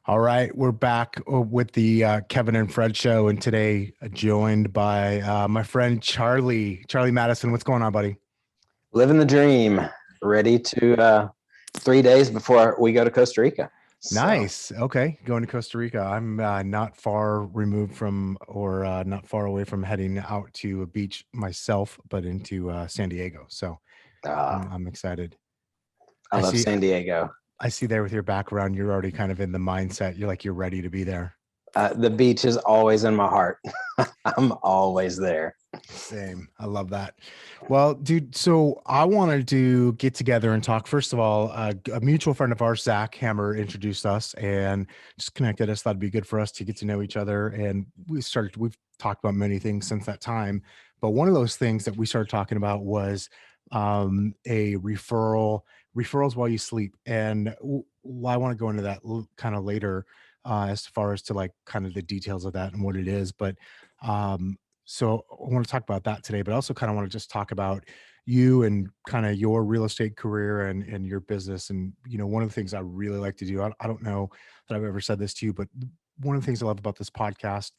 All right, we're back with the Kevin and Fred show, and today joined by my friend Charlie Madison. What's going on, buddy? Living the dream, ready to 3 days before we go to Costa Rica. So, Nice. Okay, going to Costa Rica. I'm not far removed from, or not far away from heading out to a beach myself, but into San Diego. So uh, I'm excited. I I love see. San Diego. I see there with your background, you're already kind of in the mindset. You're like you're ready to be there. The beach is always in my heart. I'm always there. Same. I love that. Well, dude, so I wanted to get together and talk. First of all, a mutual friend of ours, Zach Hammer, introduced us and just connected us. Thought it'd be good for us to get to know each other. And we've talked about many things since that time. But one of those things that we started talking about was a referrals while you sleep. And I want to go into that kind of later as far as to like kind of the details of that and what it is. But so I want to talk about that today, but I also kind of want to just talk about you and kind of your real estate career and your business. And, one of the things I really like to do, I don't know that I've ever said this to you, but one of the things I love about this podcast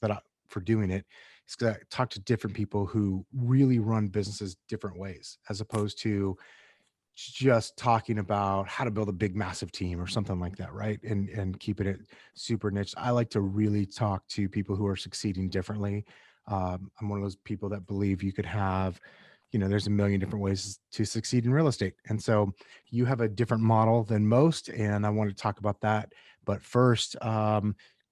for doing it is that I talk to different people who really run businesses different ways, as opposed to just talking about how to build a big, massive team or something like that. Right. And keeping it super niche. I like to really talk to people who are succeeding differently. I'm one of those people that believe you could have, there's a million different ways to succeed in real estate. And so you have a different model than most. And I want to talk about that. But first,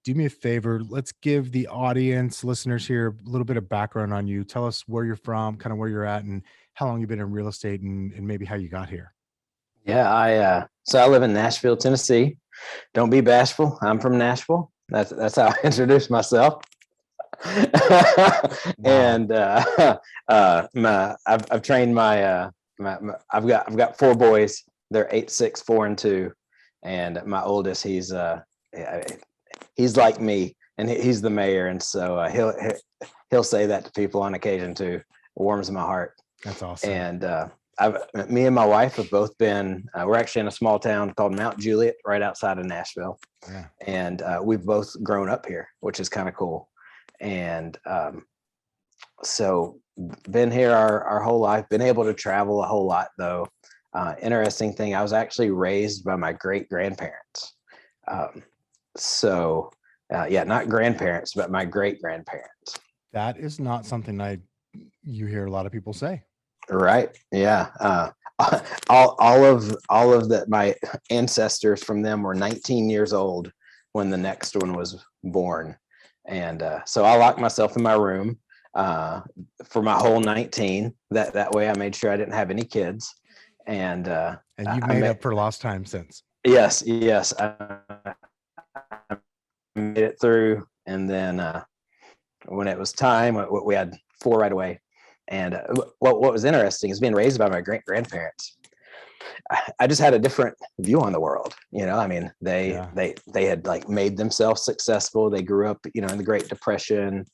do me a favor. Let's give the audience, listeners here, a little bit of background on you. Tell us where you're from, kind of where you're at, and how long you've been in real estate and maybe how you got here. Yeah, I live in Nashville, Tennessee. Don't be bashful. I'm from Nashville. That's how I introduce myself. Wow. And I've trained I've got four boys. They're 8, 6, 4, and 2, and my oldest he's like me, and he's the mayor, and so he'll say that to people on occasion too. It warms my heart. That's awesome. And me and my wife have both been. We're actually in a small town called Mount Juliet, right outside of Nashville, Yeah. and we've both grown up here, which is kind of cool. And so been here our whole life. Been able to travel a whole lot, though. Interesting thing, I was actually raised by my great grandparents. Um, not grandparents, but my great grandparents. That is not something you hear a lot of people say. Right. Yeah. All of that. My ancestors from them were 19 years old when the next one was born. And so I locked myself in my room for my whole 19. That way I made sure I didn't have any kids. And And you've made up for lost time since. yes, I made it through. And then when it was time, we had 4 right away. And what was interesting is being raised by my great grandparents. I just had a different view on the world. I mean, they had like made themselves successful. They grew up, in the Great Depression.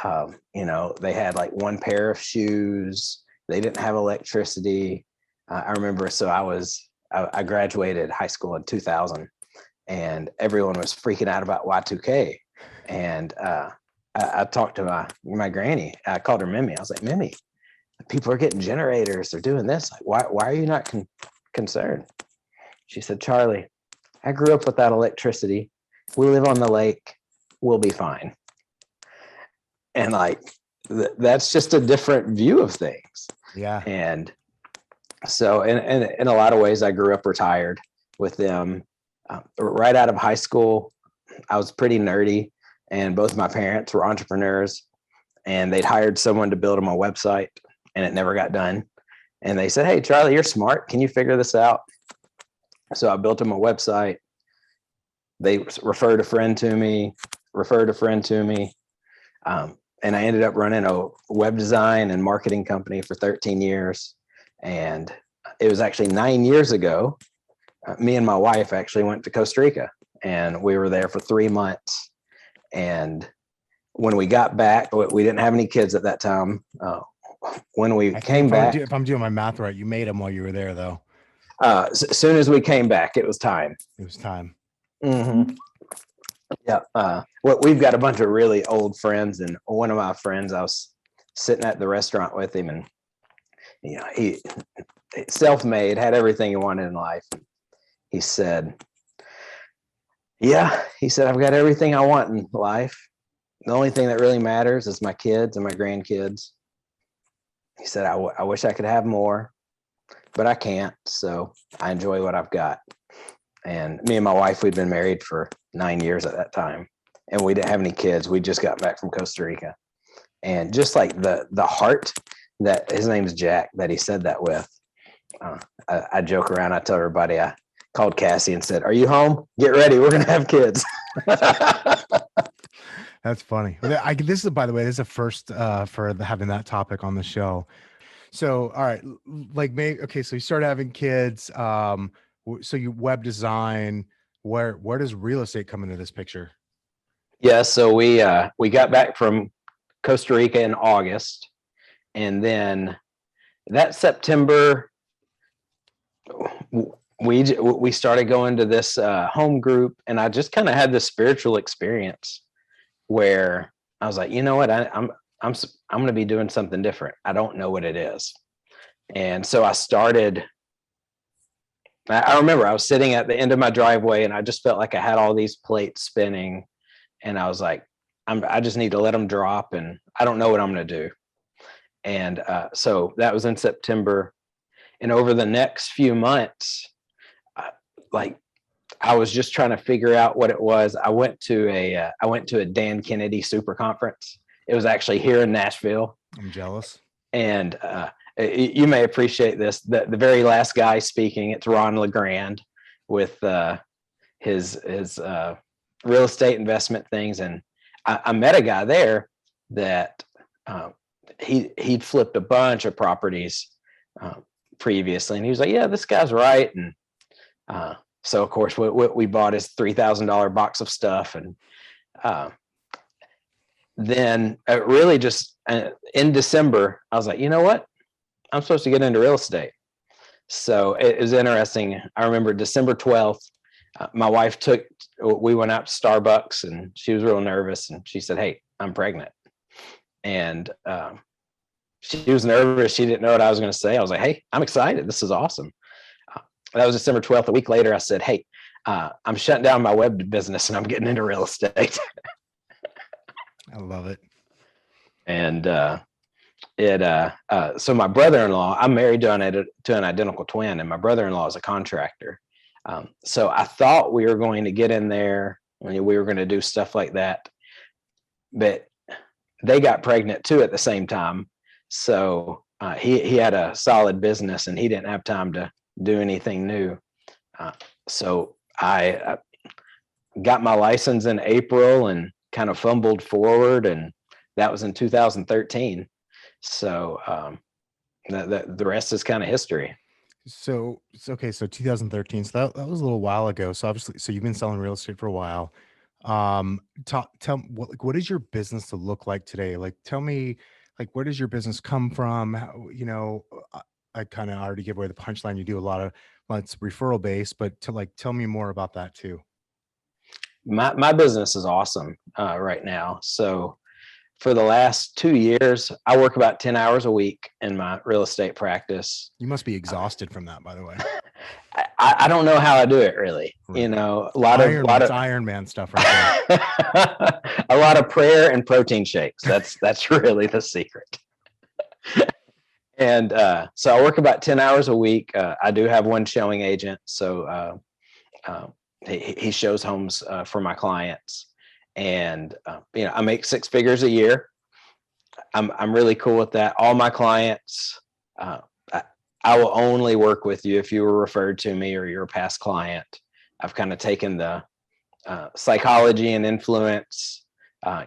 They had like one pair of shoes. They didn't have electricity. I remember. So I graduated high school in 2000, and everyone was freaking out about Y2K. And I talked to my granny. I called her Mimi. I was like, Mimi, people are getting generators. They're doing this. Like, why are you not concerned? She said, Charlie, I grew up without electricity. We live on the lake. We'll be fine. And like, that's just a different view of things. Yeah. And so in a lot of ways, I grew up retired with them. Right out of high school, I was pretty nerdy, and both my parents were entrepreneurs, and they'd hired someone to build them a website, and it never got done. And they said, hey, Charlie, you're smart. Can you figure this out? So I built them a website. They referred a friend to me. And I ended up running a web design and marketing company for 13 years. And it was actually 9 years ago, me and my wife actually went to Costa Rica, and we were there for 3 months. And when we got back, we didn't have any kids at that time. When we came back, if I'm doing my math right, you made them while you were there, though. As soon as we came back, it was time. It was time. Mm-hmm. Well, we've got a bunch of really old friends, and one of my friends, I was sitting at the restaurant with him, and he self-made, had everything he wanted in life. He said, "Yeah," he said, "I've got everything I want in life. The only thing that really matters is my kids and my grandkids." He said, I wish I could have more, but I can't. So I enjoy what I've got." And me and my wife, we'd been married for 9 years at that time, and we didn't have any kids. We just got back from Costa Rica. And just like the heart that, his name's Jack, that he said that with, I joke around. I tell everybody, I called Cassie and said, "Are you home? Get ready. We're going to have kids." That's funny. This is, by the way, this is a first for having that topic on the show. So, all right, okay, so you started having kids. So you web design. Where does real estate come into this picture? Yeah, so we got back from Costa Rica in August, and then that September, we started going to this home group, and I just kind of had this spiritual experience where I was like, you know what, I'm going to be doing something different. I don't know what it is. And so I started. I remember I was sitting at the end of my driveway, and I just felt like I had all these plates spinning, and I was like, I just need to let them drop, and I don't know what I'm going to do. And so that was in September, and over the next few months, I was just trying to figure out what it was. I went to a Dan Kennedy super conference. It was actually here in Nashville. I'm jealous. And you may appreciate this. The very last guy speaking, it's Ron LeGrand with his real estate investment things. And I met a guy there that he'd flipped a bunch of properties previously, and he was like, "Yeah, this guy's right." And so of course what we bought is $3,000 box of stuff, and then really just in December, I was like, you know what? I'm supposed to get into real estate. So it was interesting. I remember December 12th, my wife we went out to Starbucks, and she was real nervous, and she said, "Hey, I'm pregnant." And she was nervous. She didn't know what I was going to say. I was like, "Hey, I'm excited. This is awesome." That was December 12th. A week later, I said, "Hey, I'm shutting down my web business, and I'm getting into real estate." I love it. And so my brother-in-law, I'm married to an identical twin, and my brother-in-law is a contractor. So I thought we were going to get in there when we were going to do stuff like that, but they got pregnant too at the same time. So he had a solid business, and he didn't have time to do anything new. So I got my license in April and kind of fumbled forward, and that was in 2013. So the rest is kind of history. So 2013. So that was a little while ago. So obviously, so you've been selling real estate for a while. Tell what is your business to look like today? Like, tell me, like, where does your business come from? How, I kind of already gave away the punchline. You do a lot of, well, it's referral based, but tell me more about that too. My business is awesome right now. So for the last 2 years, I work about 10 hours a week in my real estate practice. You must be exhausted from that, by the way. I don't know how I do it, really. Right. A lot of Iron Man stuff right there. A lot of prayer and protein shakes. That's really the secret. And so I work about 10 hours a week. I do have one showing agent, so he shows homes for my clients, and I make 6 figures a year. I'm really cool with that. All my clients, I will only work with you if you were referred to me or you're a past client. I've kind of taken the psychology and influence.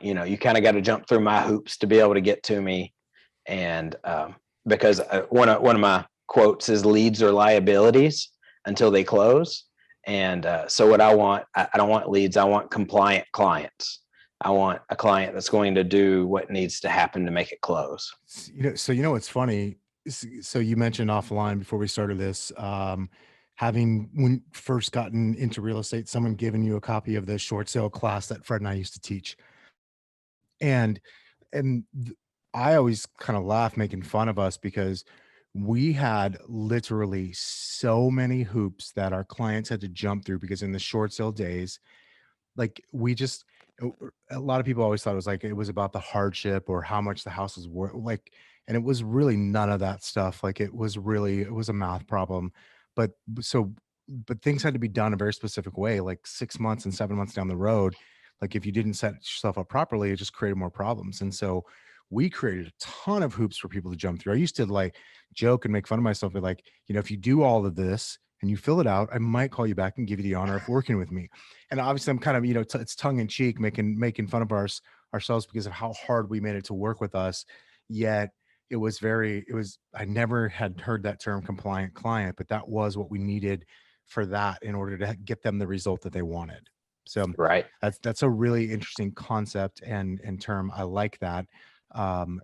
You kind of got to jump through my hoops to be able to get to me, and because one of my quotes is leads are liabilities until they close. And so what I don't want leads. I want compliant clients. I want a client that's going to do what needs to happen to make it close. So what's funny. So you mentioned offline before we started this, having, when first gotten into real estate, someone giving you a copy of the short sale class that Fred and I used to teach. And and I always kind of laugh making fun of us because we had literally so many hoops that our clients had to jump through, because in the short sale days, like we just, a lot of people always thought it was like it was about the hardship or how much the house was worth, like, and it was really none of that stuff. Like it was really, it was a math problem. But so, but things had to be done a very specific way, like 6 months and 7 months down the road. Like if you didn't set yourself up properly, it just created more problems. And so we created a ton of hoops for people to jump through. I used to like joke and make fun of myself, but like, if you do all of this and you fill it out, I might call you back and give you the honor of working with me. And obviously I'm kind of, it's tongue in cheek, making fun of ourselves because of how hard we made it to work with us. Yet I never had heard that term compliant client, but that was what we needed for that in order to get them the result that they wanted. So Right. that's a really interesting concept and term. I like that. Um,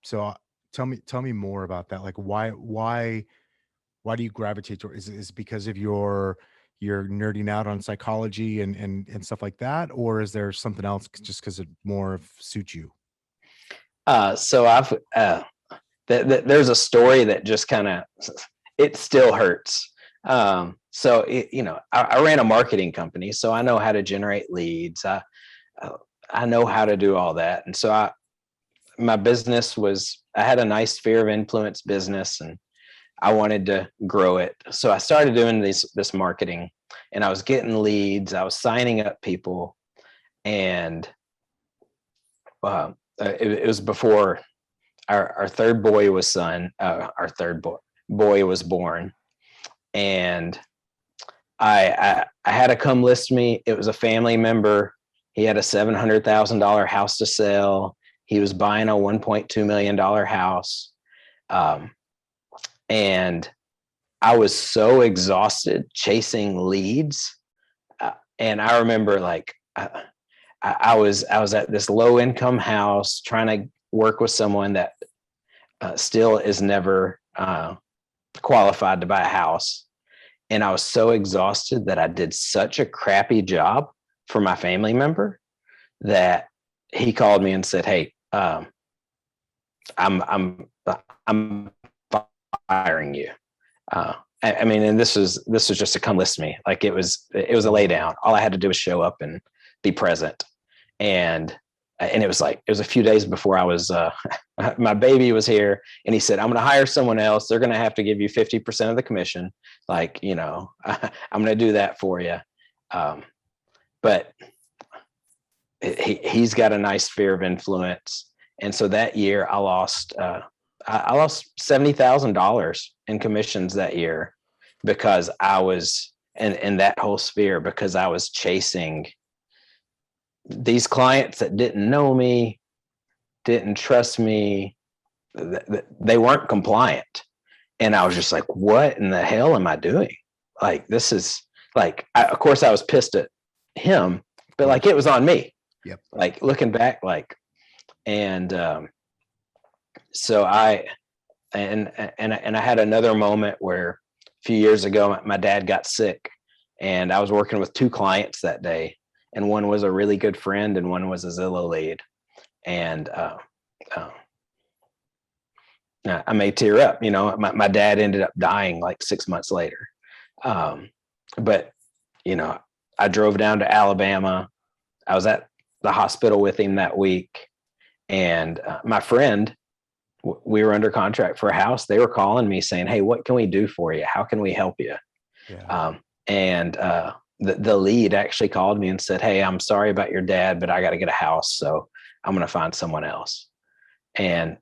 so tell me more about that. Like why do you gravitate toward, is it because of you're nerding out on psychology and stuff like that, or is there something else just because it more suits you? So I've there's a story that just kind of, it still hurts. So I ran a marketing company, so I know how to generate leads. I know how to do all that, and so my business I had a nice sphere of influence business, and I wanted to grow it. So I started doing this marketing, and I was getting leads. I was signing up people, and it was before our third boy was our third boy was born, and I had to come list me. It was a family member. He had a $700,000 house to sell. He was buying a $1.2 million house. And I was so exhausted chasing leads. And I remember like, I was at this low income house trying to work with someone that still is never qualified to buy a house. And I was so exhausted that I did such a crappy job for my family member that he called me and said, "Hey, I'm firing you." I mean, and this was just to come list me. Like it was a lay down. All I had to do was show up and be present. And it was a few days before I was, my baby was here, and he said, "I'm going to hire someone else. They're going to have to give you 50% of the commission. Like, I'm going to do that for you." But he's got a nice sphere of influence. And so that year I lost $70,000 in commissions that year because I was in that whole sphere, because I was chasing these clients that didn't know me, didn't trust me. They weren't compliant. And I was just like, what in the hell am I doing? Like, this is like, of course I was pissed at him, but like, it was on me. Yep. Like looking back, like, and so I had another moment where a few years ago, my dad got sick, and I was working with two clients that day, and one was a really good friend and one was a Zillow lead. And I may tear up, my dad ended up dying like 6 months later. But, I drove down to Alabama. I was at the hospital with him that week. And my friend, we were under contract for a house. They were calling me saying, "Hey, what can we do for you? How can we help you?" Yeah. And the lead actually called me and said, "Hey, I'm sorry about your dad, but I got to get a house, so I'm going to find someone else." And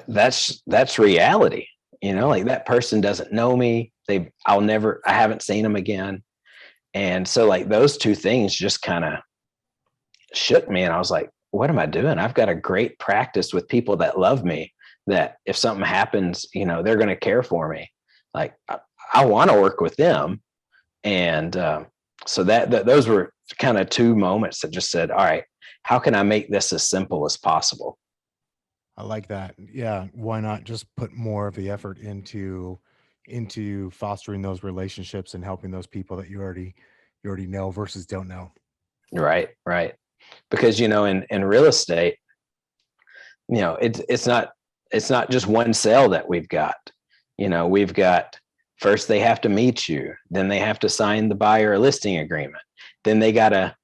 that's reality. Like that person doesn't know me. I haven't seen them again. And so like those two things just kind of shook me. And I was like, what am I doing? I've got a great practice with people that love me, that if something happens, they're going to care for me. Like I want to work with them. And so that those were kind of two moments that just said, all right, how can I make this as simple as possible? I like that. Yeah. Why not just put more of the effort into into fostering those relationships and helping those people that you already know versus don't know. Right. Right. Because, in real estate, it's not just one sale that we've got. We've got, first they have to meet you, then they have to sign the buyer listing agreement, then they got to,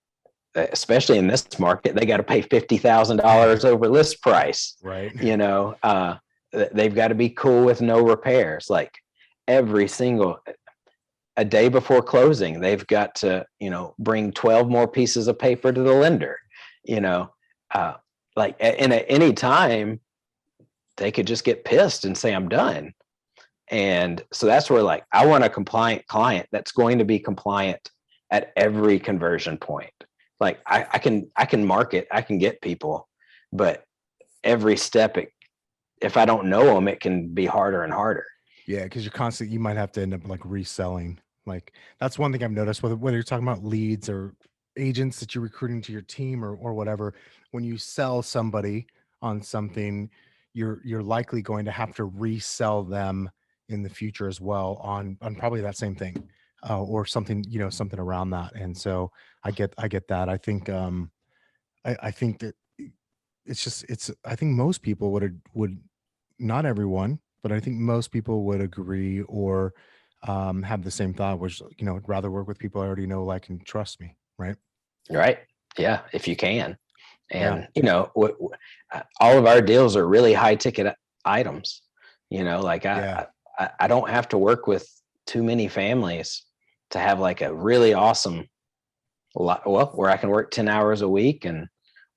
especially in this market, they got to pay $50,000 over list price. Right. They've got to be cool with no repairs. Like a day before closing, they've got to, bring 12 more pieces of paper to the lender. And at any time they could just get pissed and say, I'm done. And so that's where, like, I want a compliant client that's going to be compliant at every conversion point. Like I can market, I can get people, but every step, if I don't know them, it can be harder and harder. Yeah, because you might have to end up like reselling. Like that's one thing I've noticed, whether you're talking about leads or agents that you're recruiting to your team or whatever, when you sell somebody on something, you're likely going to have to resell them in the future as well on probably that same thing, or something, something around that. And so I get that. I think I think that I think most people would, not everyone, but I think most people would agree or have the same thought, which, I'd rather work with people I already know, like, and trust me. Right. Right. Yeah. If you can. And, Yeah. all of our deals are really high ticket items. Like Yeah. I don't have to work with too many families to have like a really awesome where I can work 10 hours a week and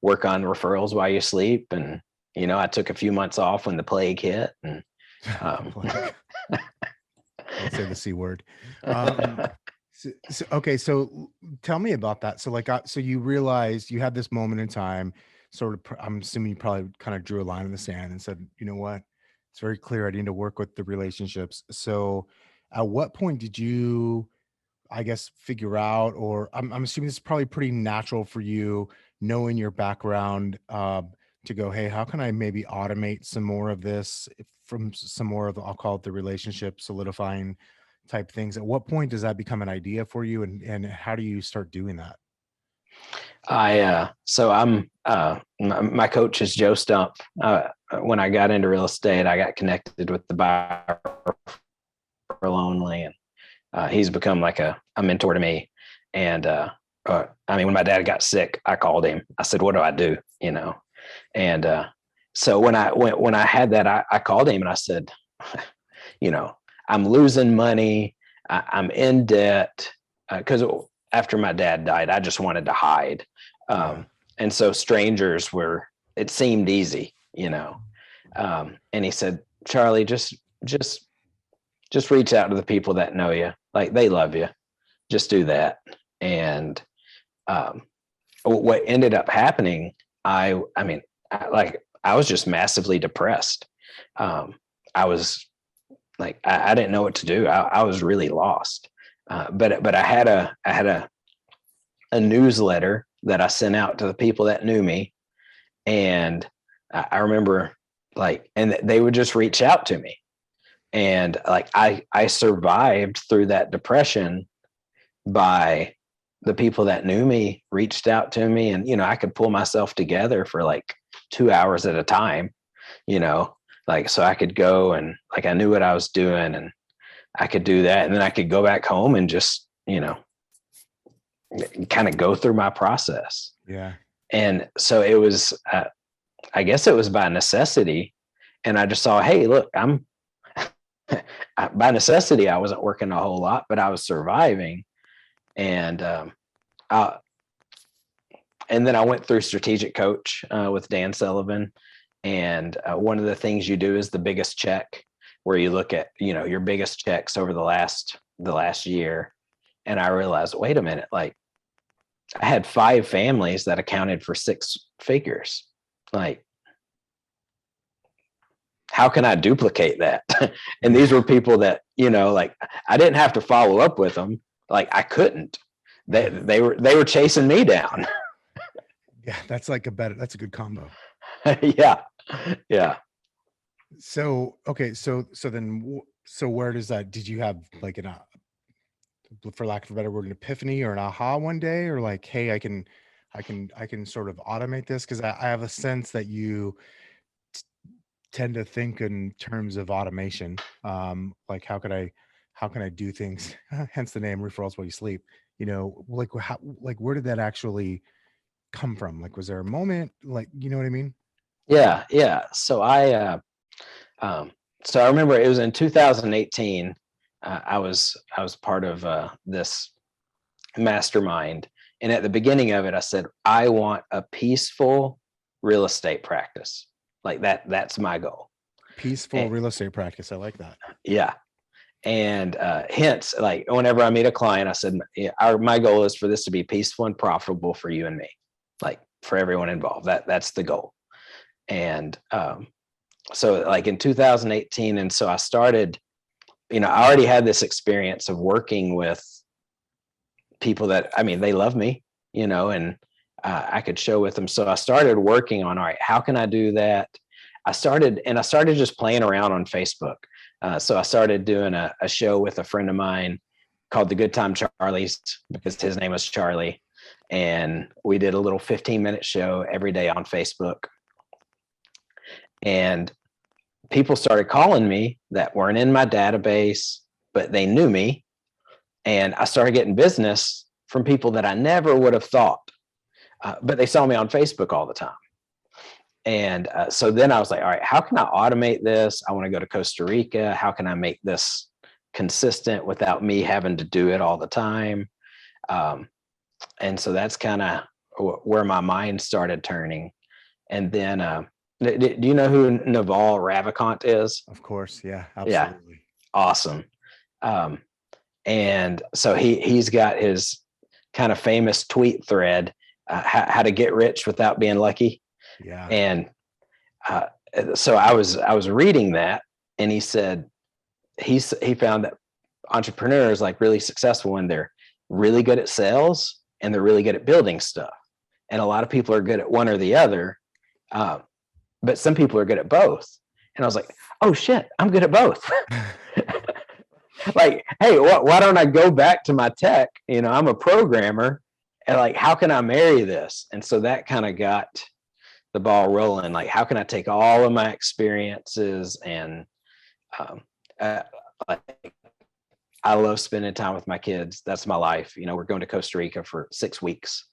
work on referrals while you sleep. And, I took a few months off when the plague hit, and don't say the C word. Okay. So tell me about that. So so you realized you had this moment in time, sort of, I'm assuming you probably kind of drew a line in the sand and said, you know what, it's very clear I need to work with the relationships. So at what point did you, I guess, figure out, or I'm assuming this is probably pretty natural for you, knowing your background, to go, hey, how can I maybe automate some more of this from some more of, I'll call it the relationship solidifying type things. At what point does that become an idea for you, and how do you start doing that? So I'm, my coach is Joe Stump. When I got into real estate, I got connected with the buyer only, and he's become like a mentor to me. And when my dad got sick, I called him. I said, what do I do? And so when I had that, I called him and I said, I'm losing money. I'm in debt, because after my dad died, I just wanted to hide. And so strangers it seemed easy, and he said, Charlie, just reach out to the people that know you. Like, they love you. Just do that. And what ended up happening, I was just massively depressed. I was like, I didn't know what to do. I was really lost. But I had a newsletter that I sent out to the people that knew me. And I remember, and they would just reach out to me. And I survived through that depression by the people that knew me reached out to me, and, I could pull myself together for like 2 hours at a time, so I could go and I knew what I was doing, and I could do that. And then I could go back home and just, kind of go through my process. Yeah. And so it was, I guess it was by necessity. And I just saw, hey, look, by necessity, I wasn't working a whole lot, but I was surviving. And then I went through Strategic Coach with Dan Sullivan. And one of the things you do is the biggest check, where you look at, your biggest checks over the last year. And I realized, wait a minute, I had 5 families that accounted for 6 figures. How can I duplicate that? And these were people that, I didn't have to follow up with them. I couldn't. They were chasing me down. Yeah, that's a good combo. Yeah. Yeah. So, okay. So So where does that, did you have like for lack of a better word, an epiphany or an aha one day, or like, hey, I can sort of automate this? Cause I have a sense that you tend to think in terms of automation. Like how can I do things? Hence the name Referrals While You Sleep. Like how, like where did that actually come from? Like, was there a moment? Like, you know what I mean? Yeah, yeah. Um, so I remember it was in 2018. I was part of this mastermind, and at the beginning of it, I said I want a peaceful real estate practice. Like that's my goal. Peaceful And, real estate practice. I like that. yeah, and hence, like whenever I meet a client, I said my goal is for this to be peaceful and profitable for you and me, like for everyone involved. That's the goal. And so like in 2018, and so I started, I already had this experience of working with people that, I mean, they love me, and I could show with them. So I started working on, all right, how can I do that? I started just playing around on Facebook. So I started doing a show with a friend of mine called The Good Time Charlie's, because his name was Charlie. And we did a little 15-minute show every day on Facebook. And people started calling me that weren't in my database, but they knew me. And I started getting business from people that I never would have thought, but they saw me on Facebook all the time. And so then I was like, all right, how can I automate this? I want to go to Costa Rica. How can I make this consistent without me having to do it all the time? And so that's kind of where my mind started turning. And then, do you know who Naval Ravikant is? Of course. Yeah, Yeah, absolutely. awesome. And so he's got his kind of famous tweet thread, how to get rich without being lucky. Yeah. And so I was reading that, and he said he found that entrepreneurs like really successful when they're really good at sales and they're really good at building stuff. And a lot of people are good at one or the other, but some people are good at both. And I was like, oh shit, I'm good at both. Like, hey, why don't I go back to my tech? I'm a programmer, and like, how can I marry this? And so that kind of got the ball rolling. Like, how can I take all of my experiences and like, I love spending time with my kids. That's my life. We're going to Costa Rica for 6 weeks.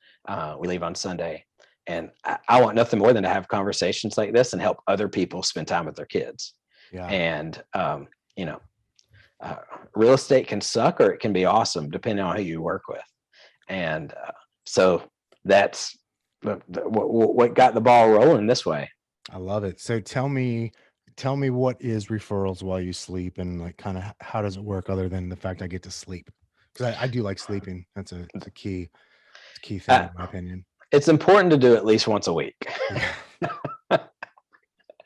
We leave on Sunday, and I want nothing more than to have conversations like this and help other people spend time with their kids. Yeah. And real estate can suck or it can be awesome depending on who you work with. And so that's what got the ball rolling this way. I love it. So tell me what is Referrals While You Sleep, and like kind of how does it work other than the fact I get to sleep? Because I do like sleeping. It's a key thing in my opinion. It's important to do at least once a week.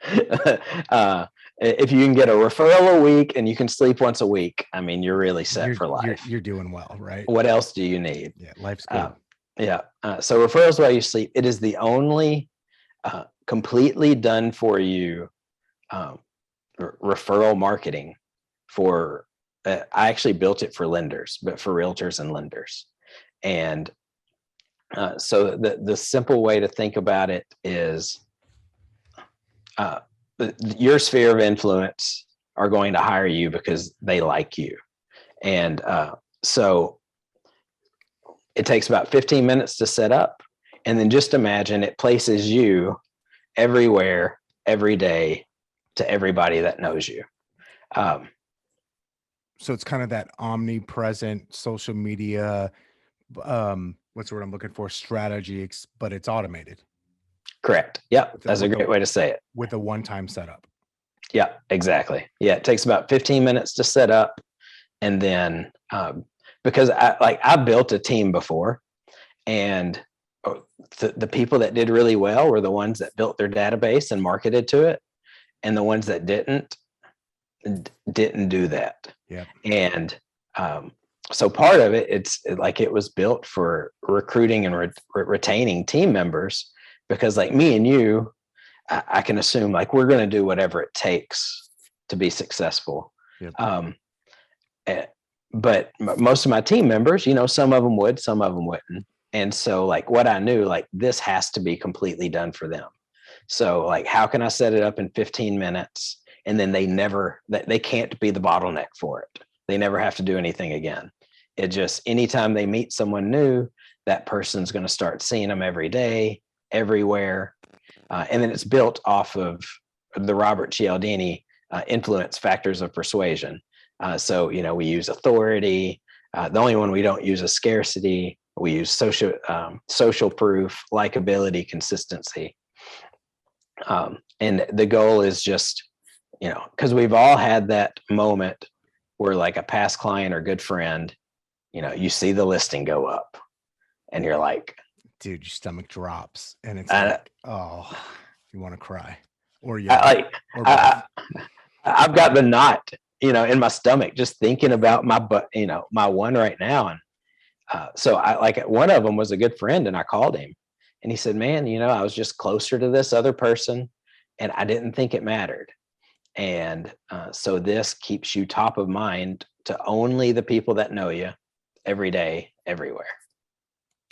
Yeah. If you can get a referral a week and you can sleep once a week, I mean, you're really set for life. You're doing well, right? What else do you need? Yeah, life's good. Yeah. So Referrals While You Sleep, it is the only completely done for you referral marketing for, I actually built it for lenders, but for realtors and lenders. And so the simple way to think about it is your sphere of influence are going to hire you because they like you. And so it takes about 15 minutes to set up. And then just imagine it places you everywhere, every day, to everybody that knows you. So it's kind of that omnipresent social media, what's the word I'm looking for? Strategy, but it's automated. Correct. Yep. That's a great way to say it. With a one-time setup. Yeah, exactly. Yeah. It takes about 15 minutes to set up. And then, because I built a team before, and the people that did really well were the ones that built their database and marketed to it. And the ones that didn't do that. Yeah. And so part of it, it was built for recruiting and retaining team members, because like me and you, I can assume like we're going to do whatever it takes to be successful. Yep. But most of my team members, some of them would, some of them wouldn't. And so like what I knew, like this has to be completely done for them. So like, how can I set it up in 15 minutes? And then they can't be the bottleneck for it. They never have to do anything again. It just, anytime they meet someone new, that person's going to start seeing them every day, everywhere. And then it's built off of the Robert Cialdini influence factors of persuasion. So, we use authority. The only one we don't use is scarcity. We use social proof, likability, consistency. And the goal is just, because we've all had that moment where like a past client or good friend, you see the listing go up and you're like, dude, your stomach drops and it's oh, you want to cry or I've got the knot, in my stomach, just thinking about my butt, my one right now. And so one of them was a good friend and I called him and he said, man, I was just closer to this other person and I didn't think it mattered. And so this keeps you top of mind to only the people that know you every day, everywhere.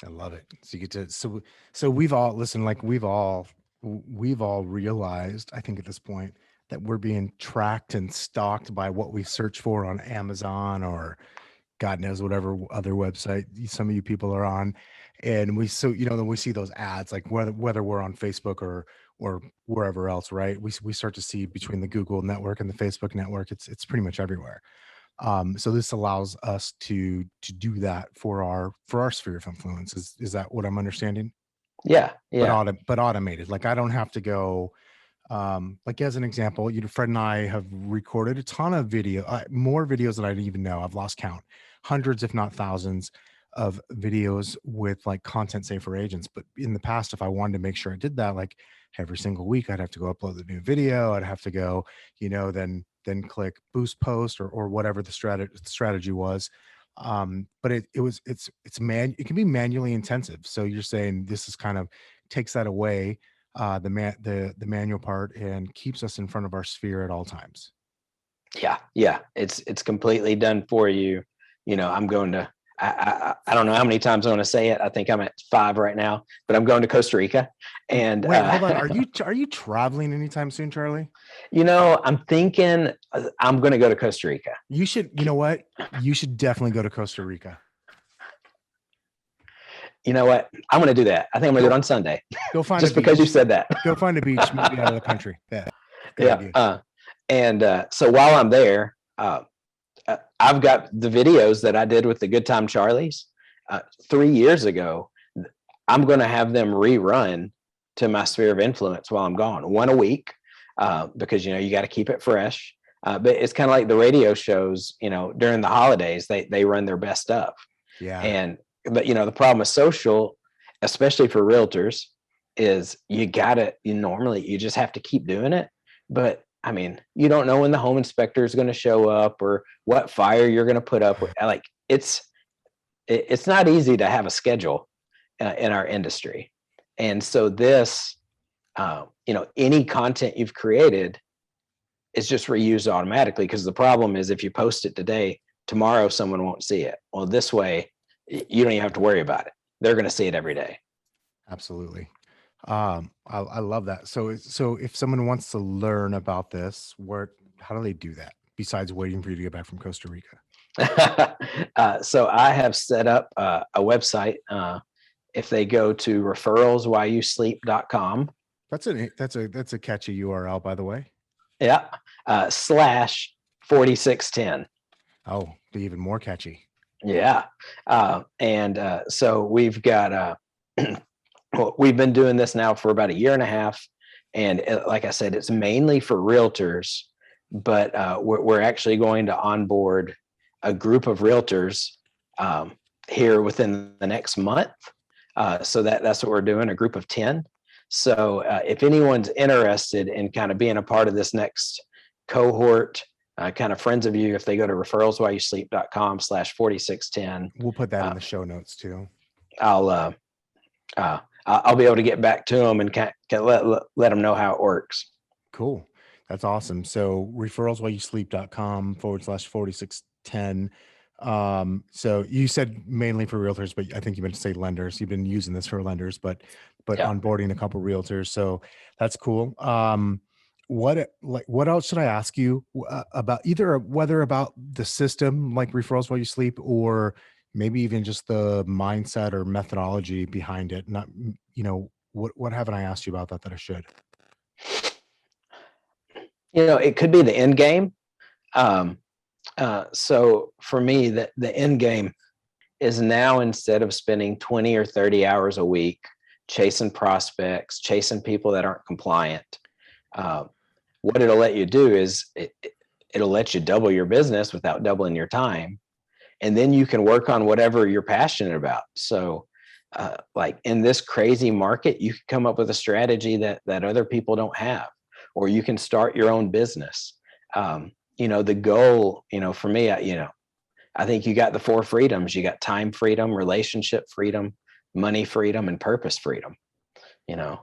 I love it. So you get to, so we've all listened, like we've all realized, I think at this point, that we're being tracked and stalked by what we search for on Amazon or God knows whatever other website some of you people are on. And then we see those ads, like whether we're on Facebook or wherever else, right? We start to see between the Google network and the Facebook network, it's pretty much everywhere. So this allows us to do that for our sphere of influence. Is that what I'm understanding? Yeah. But automated. Like I don't have to go. Like as an example, Fred and I have recorded a ton of video, more videos than I didn't even know. I've lost count, hundreds, if not thousands, of videos with like content save for agents. But in the past, if I wanted to make sure I did that, like every single week, I'd have to go upload the new video. I'd have to go, then click boost post or whatever the strategy was. But it can be manually intensive. So you're saying this is kind of takes that away, the manual part, and keeps us in front of our sphere at all times. Yeah. It's completely done for you. I'm going to, I don't know how many times I want to say it. I think I'm at 5 right now, but I'm going to Costa Rica. And wait, hold on. Are you traveling anytime soon, Charlie? I'm thinking I'm going to go to Costa Rica. You should, what? You should definitely go to Costa Rica. You know what? I'm going to do that. I think I'm going to do it on Sunday. Go find just because you said that. Go find a beach, maybe out of the country. Yeah. Good idea. So while I'm there, I've got the videos that I did with the Good Time Charlies 3 years ago. I'm going to have them rerun to my sphere of influence while I'm gone, one a week, because, you got to keep it fresh. But it's kind of like the radio shows, during the holidays, they run their best stuff. Yeah. But the problem with social, especially for realtors, is you just have to keep doing it. But I mean, you don't know when the home inspector is going to show up or what fire you're going to put up with. Like it's not easy to have a schedule in our industry. And so this, any content you've created is just reused automatically, because the problem is if you post it today, tomorrow someone won't see it. Well, this way, you don't even have to worry about it. They're going to see it every day. Absolutely. I love that. So if someone wants to learn about this, how do they do that besides waiting for you to get back from Costa Rica? So I have set up a website. If they go to referrals-while-you-sleep.com. That's a catchy URL, by the way. Yeah. /4610. Oh, even more catchy. Yeah. So we've got, we've been doing this now for about 1.5 years. And like I said, it's mainly for realtors, but we're actually going to onboard a group of realtors here within the next month. So that's what we're doing, a group of 10. So if anyone's interested in kind of being a part of this next cohort, kind of friends of you, if they go to referrals-while-you-sleep.com /4610. We'll put that in the show notes too. I'll be able to get back to them and let them know how it works. Cool. That's awesome. So referralswhileyouSleep.com/4610. So you said mainly for realtors, but I think you meant to say lenders. You've been using this for lenders, but Yeah. onboarding a couple realtors. So that's cool. What else should I ask you about, either whether about the system like Referrals While You Sleep, or maybe even just the mindset or methodology behind it? Not, what haven't I asked you about that I should? It could be the end game. So for me, the end game is now, instead of spending 20 or 30 hours a week chasing prospects, chasing people that aren't compliant, what it'll let you do is it'll let you double your business without doubling your time. And then you can work on whatever you're passionate about. So like in this crazy market, you can come up with a strategy that other people don't have, or you can start your own business. The goal, for me, I think you got the 4 freedoms. You got time freedom, relationship freedom, money freedom, and purpose freedom.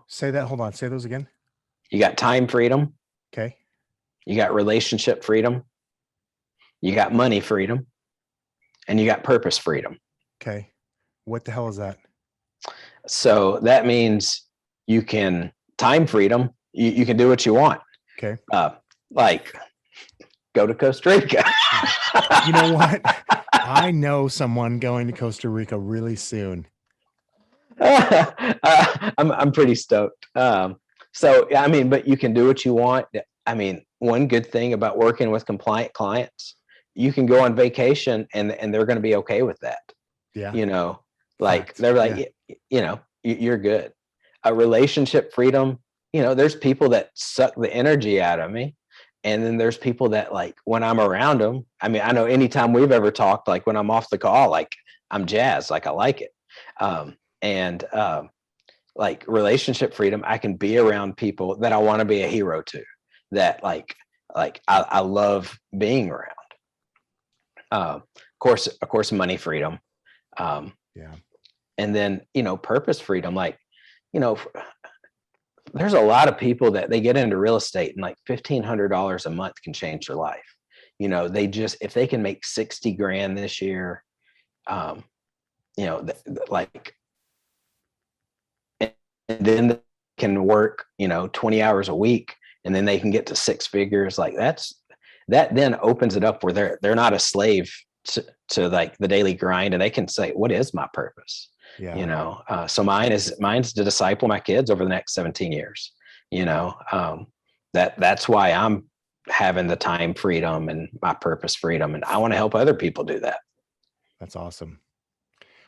Say that. Hold on. Say those again. You got time freedom. Okay. You got relationship freedom. You got money freedom. And you got purpose freedom. Okay. What the hell is that? So that means you can time freedom. You can do what you want. Okay. Like go to Costa Rica. You know what? I know someone going to Costa Rica really soon. I'm pretty stoked. So I mean, but you can do what you want. I mean, one good thing about working with compliant clients, you can go on vacation and they're going to be okay with that. Yeah. Like Facts. they're like, you're good. A relationship freedom, there's people that suck the energy out of me. And then there's people that, like, when I'm around them, I mean, I know anytime we've ever talked, like when I'm off the call, like I'm jazzed, like I like it. Like relationship freedom, I can be around people that I want to be a hero to, that like I love being around. Of course, money freedom. Yeah. And then, purpose freedom. Like, there's a lot of people that they get into real estate and like $1,500 a month can change their life. If they can make 60 grand this year, like, and then they can work, 20 hours a week, and then they can get to 6 figures. Like that then opens it up where they're not a slave to like the daily grind, and they can say, what is my purpose? Yeah. So mine's to disciple my kids over the next 17 years. That's why I'm having the time freedom and my purpose freedom, and I want to help other people do that. That's awesome.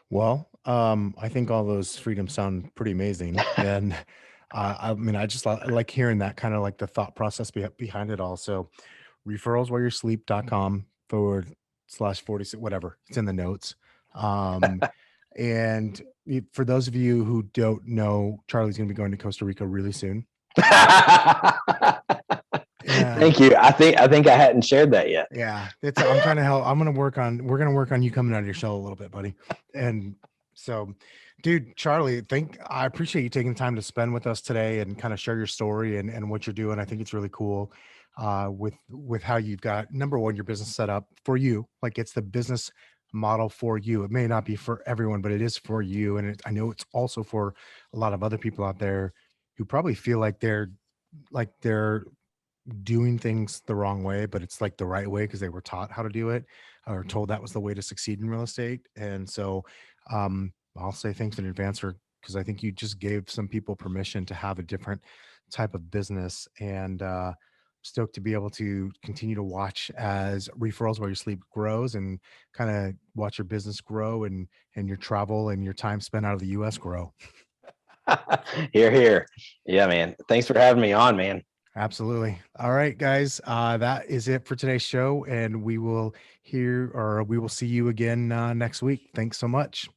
Well, I think all those freedoms sound pretty amazing. And I mean, I like hearing that, kind of like the thought process behind it all. So referralswhileyoursleep.com/46, whatever, it's in the notes. And for those of you who don't know, Charlie's going to be going to Costa Rica really soon. Thank you. I think I hadn't shared that yet. Yeah, I'm trying to help. We're going to work on you coming out of your shell a little bit, buddy. And so, dude, Charlie, I appreciate you taking the time to spend with us today and kind of share your story and what you're doing. I think it's really cool with how you've got, number one, your business set up for you. Like, it's the business model for you. It may not be for everyone, but it is for you. And I know it's also for a lot of other people out there who probably feel like they're doing things the wrong way, but it's like the right way because they were taught how to do it or told that was the way to succeed in real estate. And so I'll say thanks in advance because I think you just gave some people permission to have a different type of business. And stoked to be able to continue to watch as Referrals While You Sleep grows, and kind of watch your business grow and your travel and your time spent out of the US grow. Here. Yeah, man. Thanks for having me on, man. Absolutely. All right, guys. That is it for today's show, and we will see you again next week. Thanks so much.